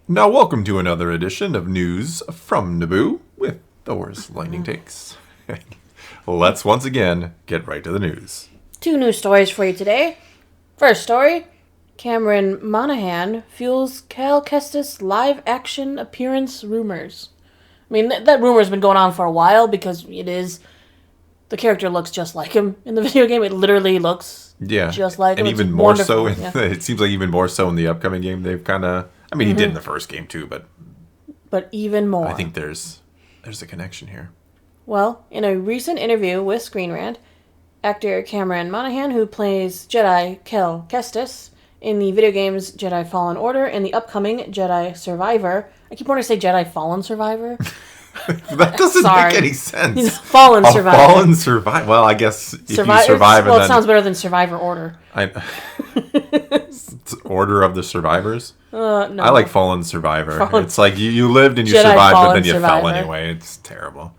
Now, welcome to another edition of News from Naboo with Thor's Lightning Takes. Let's once again get right to the news. 2 news stories for you today. First story, Cameron Monaghan fuels Cal Kestis live-action appearance rumors. I mean, that rumor's been going on for a while because the character looks just like him in the video game. It literally looks just like him. And even more so, it seems like even more so in the upcoming game. They've kind of, I mean, he did in the first game too, but even more. I think there's a connection here. Well, in a recent interview with Screen Rant, actor Cameron Monaghan, who plays Jedi Cal Kestis in the video games Jedi Fallen Order and the upcoming Jedi Survivor. I keep wanting to say Jedi Fallen Survivor. That doesn't make any sense. He's Fallen Survivor. Fallen Survivor. Well, I guess if you survive well, it sounds better than Survivor Order. Order of the Survivors? No. I like Fallen Survivor. It's like you lived and you survived, but then you fell anyway. It's terrible.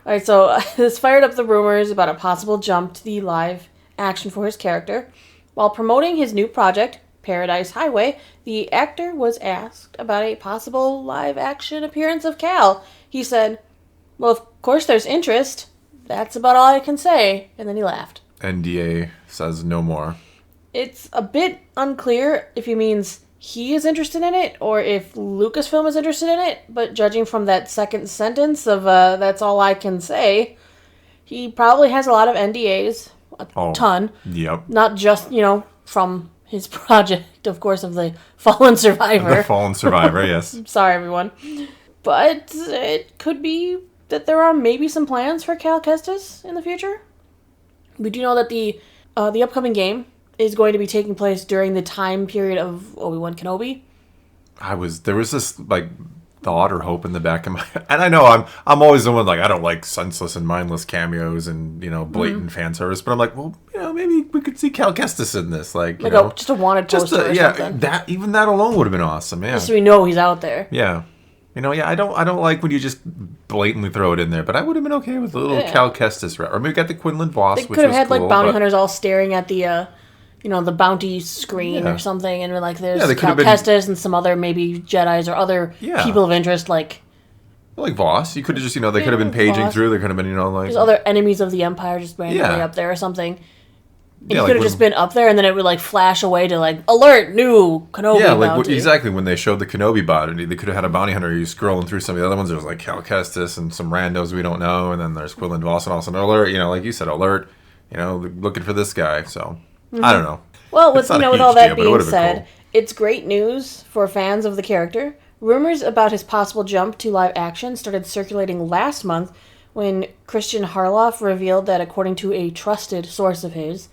All right, so this fired up the rumors about a possible jump to the live action for his character. While promoting his new project, Paradise Highway, the actor was asked about a possible live action appearance of Cal. He said, "Well, of course there's interest. That's about all I can say." And then he laughed. NDA says no more. It's a bit unclear if he means he is interested in it or if Lucasfilm is interested in it, but judging from that second sentence of that's all I can say, he probably has a lot of NDAs, a ton. Yep. Not just, from his project, of course, of the Fallen Survivor. The Fallen Survivor, yes. Sorry, everyone. But it could be that there are maybe some plans for Cal Kestis in the future. We do know that the upcoming game is going to be taking place during the time period of Obi-Wan Kenobi. There was this thought or hope in the back of my head. And I know I'm always the one I don't like senseless and mindless cameos and blatant fan service, but I'm like, well, maybe we could see Cal Kestis in this, just a wanted poster or something. That alone would have been awesome. Yeah, just so we know he's out there. Yeah, I don't like when you just blatantly throw it in there, but I would have been okay with a little Cal Kestis, or maybe got the Quinlan Voss. They could have had cool, bounty hunters all staring at the the bounty screen or something, and there's Cal Kestis and some other maybe Jedis or other people of interest, like Voss. You could have just, they could have been paging Voss. through. There could have been, there's other enemies of the Empire just randomly up there or something. And he could have just been up there, and then it would flash away to alert, new Kenobi bounty. Exactly. When they showed the Kenobi bounty, they could have had a bounty hunter who's scrolling through some of the other ones. There was Cal Kestis and some randos we don't know, and then there's Quinlan Voss and also an alert. Like you said, alert. Looking for this guy. So I don't know. Well, with all that being said, it's great news for fans of the character. Rumors about his possible jump to live action started circulating last month when Christian Harloff revealed that, according to a trusted source of his,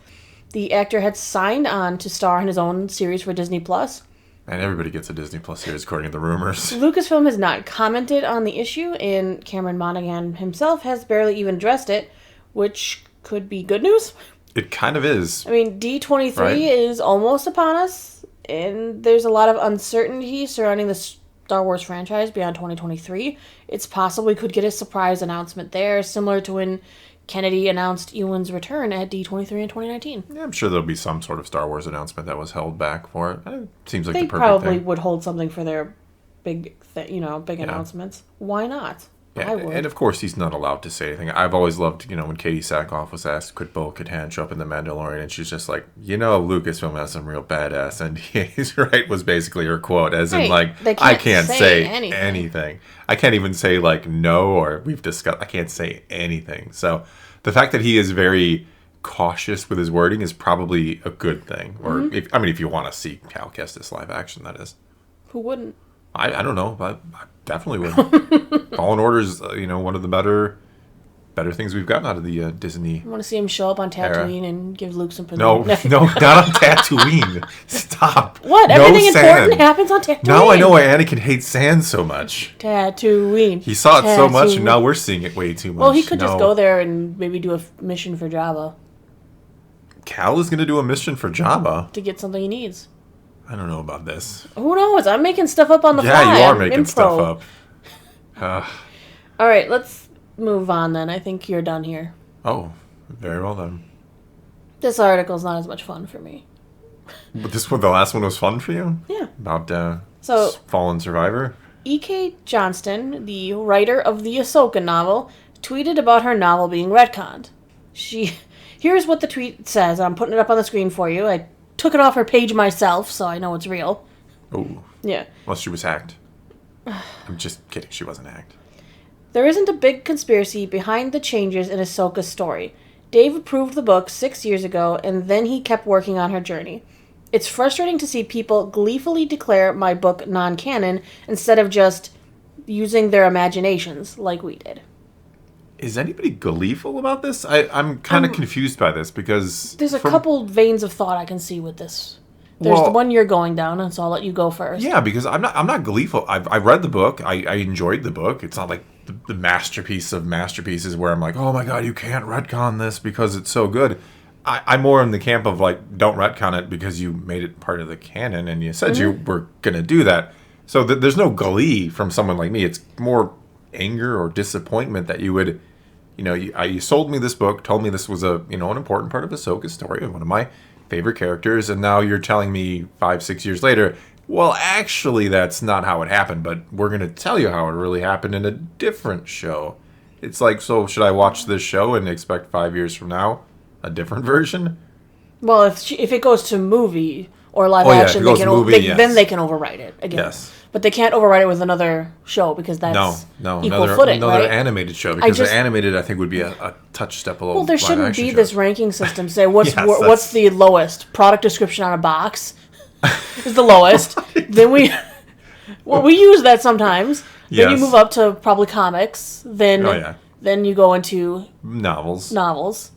the actor had signed on to star in his own series for Disney+. And everybody gets a Disney Plus series, according to the rumors. Lucasfilm has not commented on the issue, and Cameron Monaghan himself has barely even addressed it, which could be good news. It kind of is. I mean, D23 is almost upon us, and there's a lot of uncertainty surrounding the Star Wars franchise beyond 2023. It's possible we could get a surprise announcement there, similar to when Kennedy announced Ewan's return at D23 in 2019. Yeah, I'm sure there'll be some sort of Star Wars announcement that was held back for it. It seems like the perfect thing. They probably would hold something for their big announcements. Why not? Yeah, and of course he's not allowed to say anything. I've always loved, when Katie Sackhoff was asked, could Bo-Katan show up in The Mandalorian? And she's just like, Lucasfilm has some real badass NDAs, right? Was basically her quote, as in I can't say anything. I can't even say no, or we've discussed, I can't say anything. So the fact that he is very cautious with his wording is probably a good thing. Or if you want to see Cal Kestis live action, that is. Who wouldn't? I don't know, but I definitely would. Fallen Order is, one of the better things we've gotten out of the Disney. I want to see him show up on Tatooine and give Luke some. No, not on Tatooine. Stop. What? Everything important happens on Tatooine. Now I know why Anakin hates sand so much. Tatooine. He saw it so much, and now we're seeing it way too much. Well, he could just go there and maybe do a mission for Jabba. Cal is going to do a mission for Jabba to get something he needs. I don't know about this. Who knows? I'm making stuff up on the fly. Yeah, you are making stuff up. All right, let's move on then. I think you're done here. Oh, very well then. This article's not as much fun for me. But the last one was fun for you? Yeah. About So, Fallen survivor. E.K. Johnston, the writer of the Ahsoka novel, tweeted about her novel being retconned. Here's what the tweet says. I'm putting it up on the screen for you. I took it off her page myself, so I know it's real. Oh. Yeah. Unless she was hacked. I'm just kidding. She wasn't hacked. There isn't a big conspiracy behind the changes in Ahsoka's story. Dave approved the book 6 years ago, and then he kept working on her journey. It's frustrating to see people gleefully declare my book non-canon instead of just using their imaginations like we did. Is anybody gleeful about this? I'm kind of confused by this because... There's a couple veins of thought I can see with this. There's the one you're going down, and so I'll let you go first. Yeah, because I'm not gleeful. I read the book. I enjoyed the book. It's not like the masterpiece of masterpieces where I'm like, oh my god, you can't retcon this because it's so good. I'm more in the camp of like, don't retcon it because you made it part of the canon and you said you were going to do that. So there's no glee from someone like me. It's more anger or disappointment that you would, you sold me this book, told me this was an important part of Ahsoka's story and one of my favorite characters, and now you're telling me 5-6 years later, well, actually, that's not how it happened, but we're going to tell you how it really happened in a different show. It's like, so should I watch this show and expect 5 years from now a different version? Well, if it goes to movie or live action, then they can overwrite it again. Yes. But they can't overwrite it with another show because that's equal footing, another right? animated show, because the animated, I think, would be a touch step below. Well, there shouldn't be this ranking system. Say, what's the lowest? Product description on a box is the lowest. Then we use that sometimes. Then you move up to probably comics. Then you go into novels.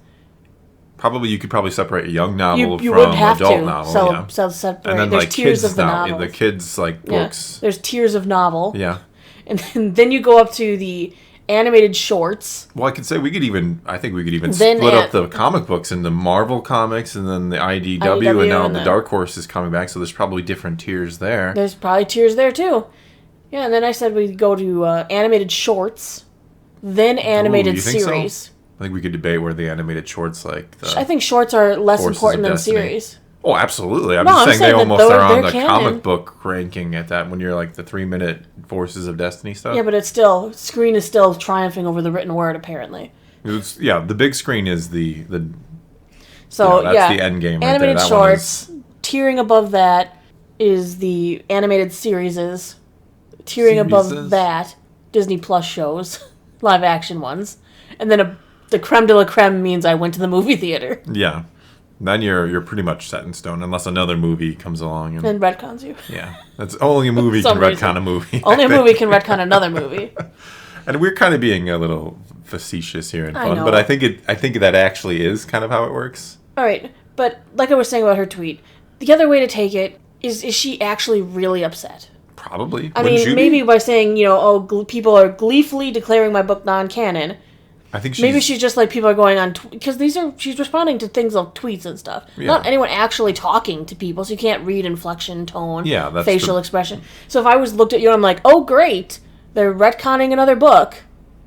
Probably you could separate a young novel you from have adult to. novel. So separate. And then there's like tiers kids of the novels. the kids books. There's tiers of novel. Yeah. And then you go up to the animated shorts. Well, I think we could even split up the comic books into Marvel comics and then the IDW and now the Dark Horse is coming back, so there's probably different tiers there. There's probably tiers there too. Yeah, and then I said we'd go to animated shorts, then animated series. So? I think we could debate where the animated shorts I think shorts are less important than series. Oh, absolutely. I'm just saying they almost are on the comic book ranking at that when you're like the 3-minute Forces of Destiny stuff. Yeah, but it's still, screen is still triumphing over the written word, apparently. The big screen is the so, that's the end game right animated there. shorts. Tiering above that is the animated series. Tiering above that, Disney Plus shows, live action ones. And then the creme de la creme means I went to the movie theater. Yeah. Then you're pretty much set in stone unless another movie comes along and retcons you. Yeah, that's only a movie can retcon a movie. Only a movie can retcon another movie. And we're kind of being a little facetious here and fun, but I think that actually is kind of how it works. All right, but like I was saying about her tweet, the other way to take it is she actually really upset? Probably. I mean, maybe by saying people are gleefully declaring my book non-canon. I think maybe she's just like people are going on because she's responding to things like tweets and stuff. Yeah. Not anyone actually talking to people, so you can't read inflection, tone, facial expression. So if I looked at you and I'm like, oh great, they're retconning another book,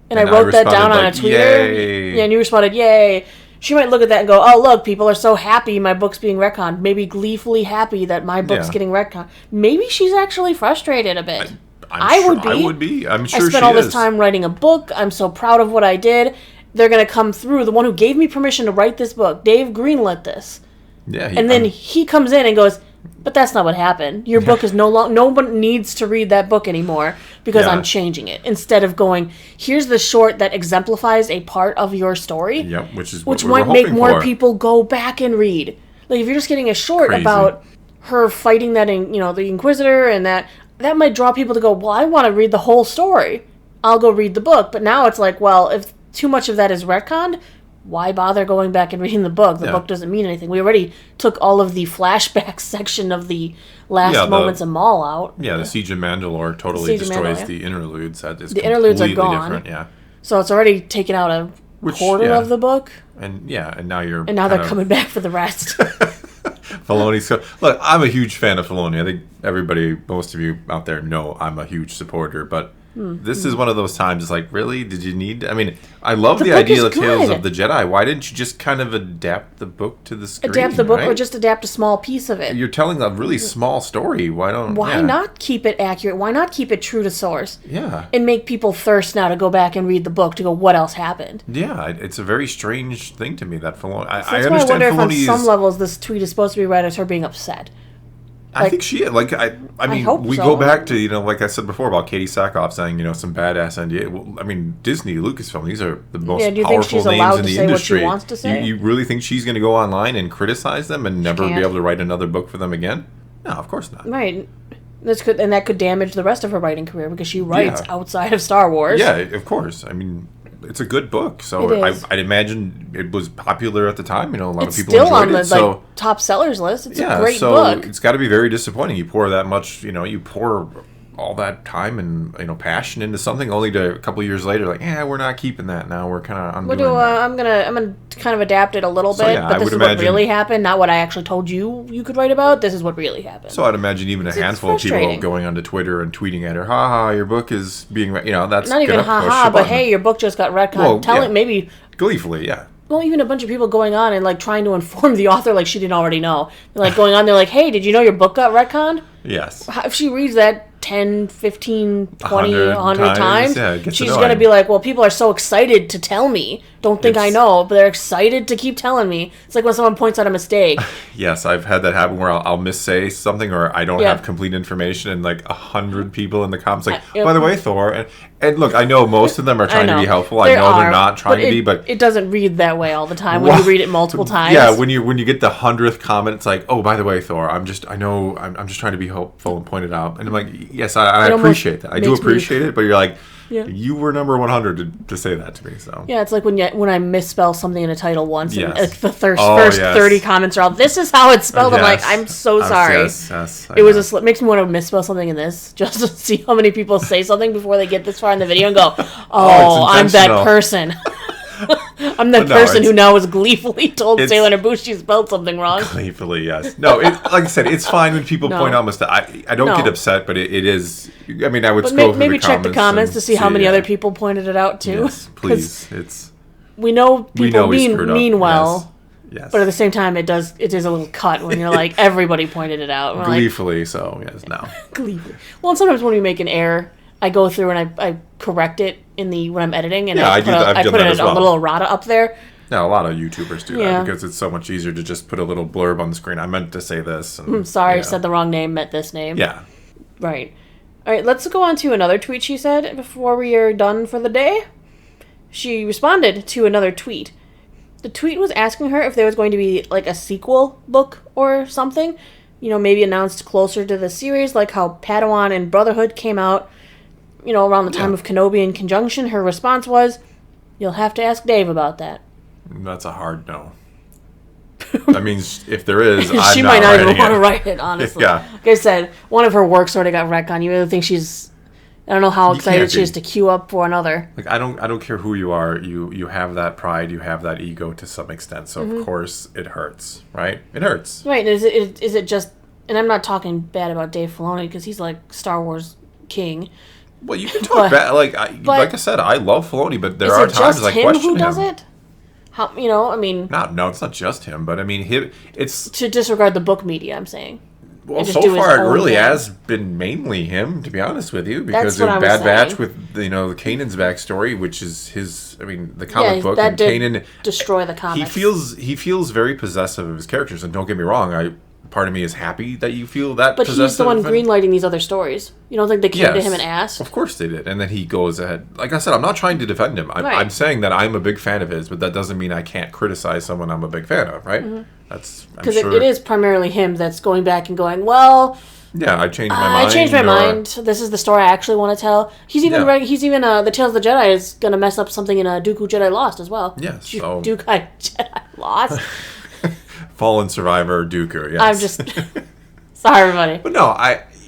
and I wrote that down on a Twitter, yay. Yeah, and you responded, yay. She might look at that and go, oh look, people are so happy my book's being retconned. Maybe gleefully happy that my book's getting retconned. Maybe she's actually frustrated a bit. I would be. I'm sure she is. I spent all this time writing a book. I'm so proud of what I did. They're going to come through. The one who gave me permission to write this book, Dave greenlit this. Yeah. And then he comes in and goes, but that's not what happened. Your book is no one needs to read that book anymore because I'm changing it. Instead of going, here's the short that exemplifies a part of your story. Yep, which might make more people go back and read. Like if you're just getting a short about her fighting that, the Inquisitor and that might draw people to go, well, I want to read the whole story. I'll go read the book. But now it's like, well, if too much of that is retconned, why bother going back and reading the book? The book doesn't mean anything. We already took all of the flashback section of the last moments of Maul out. Yeah, the Siege of Mandalore totally destroys the interludes. The interludes are gone. Different, yeah. So it's already taken out a quarter of the book. And now they're coming back for the rest. Filoni's I'm a huge fan of Filoni. I think most of you out there know I'm a huge supporter, but This is one of those times. It's like, really? Did you need? I mean, I love the book idea is of Tales good. of the Jedi. Why didn't you just kind of adapt the book to the screen? Adapt the book right? or just adapt a small piece of it. You're telling a really small story. Why don't? Why yeah. not keep it accurate? Why not keep it true to source? Yeah. And make people thirst now to go back and read the book to go, what else happened? Yeah, it's a very strange thing to me that Filoni. I That's why I understand wonder if on Filoni some is. levels this tweet is supposed to be read as her being upset. I think she I mean hope we so. go back to like I said before about Katie Sackhoff saying some badass NDA. Well, I mean Disney, Lucasfilm, these are the most do you think powerful she's names allowed in to the say what she industry. wants to say? You really think she's going to go online and criticize them and never be can't. able to write another book for them again? No, of course not. Right. That could damage the rest of her writing career because she writes Yeah. outside of Star Wars. Yeah, of course. I mean, it's a good book, so It is. I'd imagine it was popular at the time. A lot It's of people still enjoyed on the it. So top sellers list. It's yeah, a great so book. it's got to be very disappointing. You pour that much, you pour all that time and passion into something, only to a couple years later, like, we're not keeping that now. We're kind of undoing that. I'm gonna kind of adapt it a little So, bit, yeah, I but this would is what imagine- really happened, not what I actually told you could write about. This is what really happened. So I'd imagine even a handful of people frustrating. going onto Twitter and tweeting at her, "Ha your book is being that's not even gonna push haha, a but button." hey, your book just got retconned. Well, Telling yeah. maybe. Gleefully, yeah. Well, even a bunch of people going on and trying to inform the author like she didn't already know. Going on there hey, did you know your book got retconned? Yes. If she reads that 10, 15, 20, 100 100 times, yeah, it gets she's annoying. going to be like, well, people are so excited to tell me. Don't think I It's- know, but they're excited to keep telling me. It's like when someone points out a mistake. Yes, I've had that happen where I'll missay something or I don't Yeah. have complete information and 100 people in the comments Yep. by the way, Thor, and look, I know most of them are trying to be helpful. I There know are, they're not trying to be, but it doesn't read that way all the time when you read it multiple times. yeah, when you get the 100th comment, it's like, oh, by the way, Thor, I'm just trying to be helpful and point it out, and I'm like, yes, I It almost appreciate that. I do makes me- appreciate it, but you're like, Yeah. you were number 100 to say that to me, so. Yeah, it's like when I misspell something in a title once, and Yes. the first Yes. 30 comments are all, this is how it's spelled. I'm like, Yes. I'm so sorry. Yes, I It was know. a slip. Makes me want to misspell something in this just to see how many people say something before they get this far in the video and go, oh, I'm that intentional. person. I'm that No, person it's- who now is gleefully told it's- Sailor Naboosh she spelled something wrong. Gleefully, yes. No, like I said, it's fine when people No. point out mistakes. I don't No. get upset, but it is. I mean, I would But scroll through maybe the check the comments and to see how many yeah. other people pointed it out too. Yes, 'Cause please. It's we know we people know we screwed up. mean well, Yes. but at the same time, it is a little cut when you're like everybody pointed it out. We're like, Gleefully, so yes, no. gleefully. Well, and sometimes when we make an error, I go through and I correct it when I'm editing, and Yeah, I I put, do that- I've I done put that a as well. little errata up there. Now a lot of YouTubers do Yeah. that because it's so much easier to just put a little blurb on the screen. I meant to say this. And, Sorry, you know. said the wrong name, meant this name. Yeah. Right. All right, let's go on to another tweet she said before we are done for the day. She responded to another tweet. The tweet was asking her if there was going to be a sequel book or something, maybe announced closer to the series, like how Padawan and Brotherhood came out, around the time Yeah. of Kenobi and Conjunction. Her response was, "You'll have to ask Dave about that." That's a hard no. That means if there is, I'm She not might not even writing want to it. write it, honestly. Yeah. Like I said, one of her works sort of got retconned. You really think I don't know how You excited can't she be. is to queue up for another. I don't care who you are. You have that pride. You have that ego to some extent. So Mm-hmm. of course it hurts, right? It hurts. Right, and is it just... And I'm not talking bad about Dave Filoni, because he's like Star Wars king. Well, you can talk bad. Like I said, I love Filoni, but there Is are it times just I him question who does him. it? How, I mean... No, it's not just him, but I mean, it's To disregard the book media, I'm saying. well, and just so do his far it own really thing. has been mainly him, to be honest with you, because what of I'm Bad Batch saying. with the Kanan's backstory, which is his. I mean, the comic Yeah, book that and did Kanan. destroy the He comics. feels very possessive of his characters, and don't get me wrong, part of me is happy that you feel that. But possessive he's the one and- greenlighting these other stories. You don't think they came to Yes. him and asked? Of course they did, and then he goes ahead. Like I said, I'm not trying to defend him. Right. I'm saying that I'm a big fan of his, but that doesn't mean I can't criticize someone I'm a big fan of, right? That's I'm Because sure. it is primarily him that's going back and going, well, Yeah, I changed my mind. I changed my or- mind. This is the story I actually want to tell. He's even the Tales of the Jedi is going to mess up something in Dooku Jedi Lost as well. Yes, so- Dooku Jedi Lost. Fallen survivor Dooku. Yes. I'm just sorry, everybody. But no,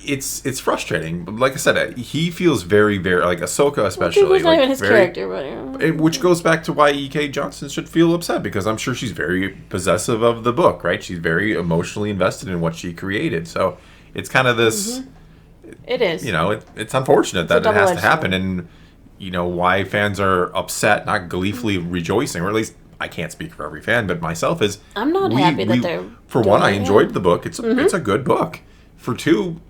it's frustrating. But like I said, he feels very, very like Ahsoka, especially. Dooku's not like, even his very- character, but Which goes back to why E.K. Johnston should feel upset, because I'm sure she's very possessive of the book, right? She's very emotionally invested in what she created. So it's kind of this. It is. It's unfortunate that it has to double-edged happen, sword. and why fans are upset, not gleefully rejoicing, or at least I can't speak for every fan, but myself is. I'm not happy that they're. For one, I doing it. enjoyed the book. It's a good book. For two,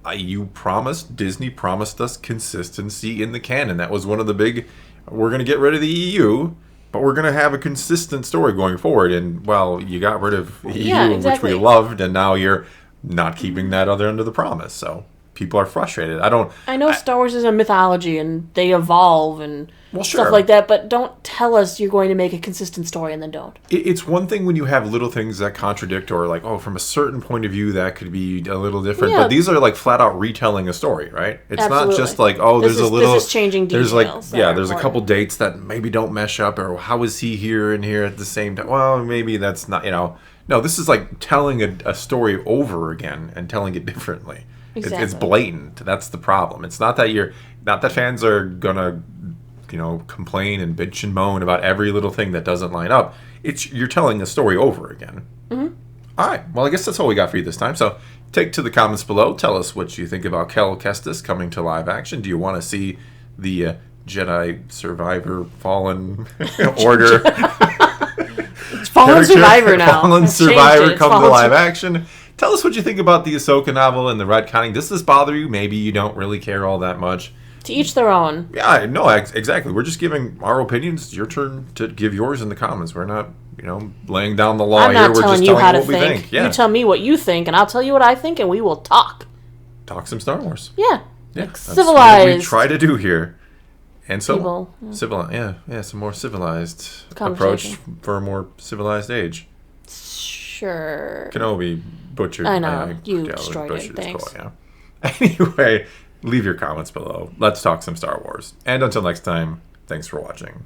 Disney promised us consistency in the canon. That was one of the big. We're going to get rid of the EU, but we're going to have a consistent story going forward. And well, you got rid of the EU, exactly. which we loved, and now you're not keeping that other end of the promise. So people are frustrated. I know Star Wars is a mythology and they evolve and sure. stuff like that, but don't tell us you're going to make a consistent story and then don't. It's one thing when you have little things that contradict or like, from a certain point of view that could be a little different. Yeah. But these are like flat out retelling a story, right? It's Absolutely. not just like, there's a little. This is changing details. There's a couple dates that maybe don't mesh up, or how is he here and here at the same time? Well, maybe that's not, No, this is like telling a story over again and telling it differently. Exactly. It's blatant. That's the problem. It's not that fans are gonna, complain and bitch and moan about every little thing that doesn't line up. You're telling a story over again. Mm-hmm. All right. Well, I guess that's all we got for you this time. So take to the comments below. Tell us what you think about Kestis coming to live action. Do you want to see the Jedi Survivor Fallen Order? It's Fallen Survivor now. Fallen Survivor come to live action. Tell us what you think about the Ahsoka novel and the retconning. Does this bother you? Maybe you don't really care all that much. To each their own. Yeah, no, exactly. We're just giving our opinions. It's your turn to give yours in the comments. We're not, laying down the law I'm not here. We're telling just you telling how you to what we think. Yeah. You tell me what you think, and I'll tell you what I think, and we will talk. Talk some Star Wars. Yeah. Yeah. Like That's civilized. what we try to do here. And so, People, some more civilized Conversation. approach for a more civilized age. Sure. Kenobi butchered. I know. You destroyed it. butchered his Thanks. quote, yeah. Anyway, leave your comments below. Let's talk some Star Wars. And until next time, thanks for watching.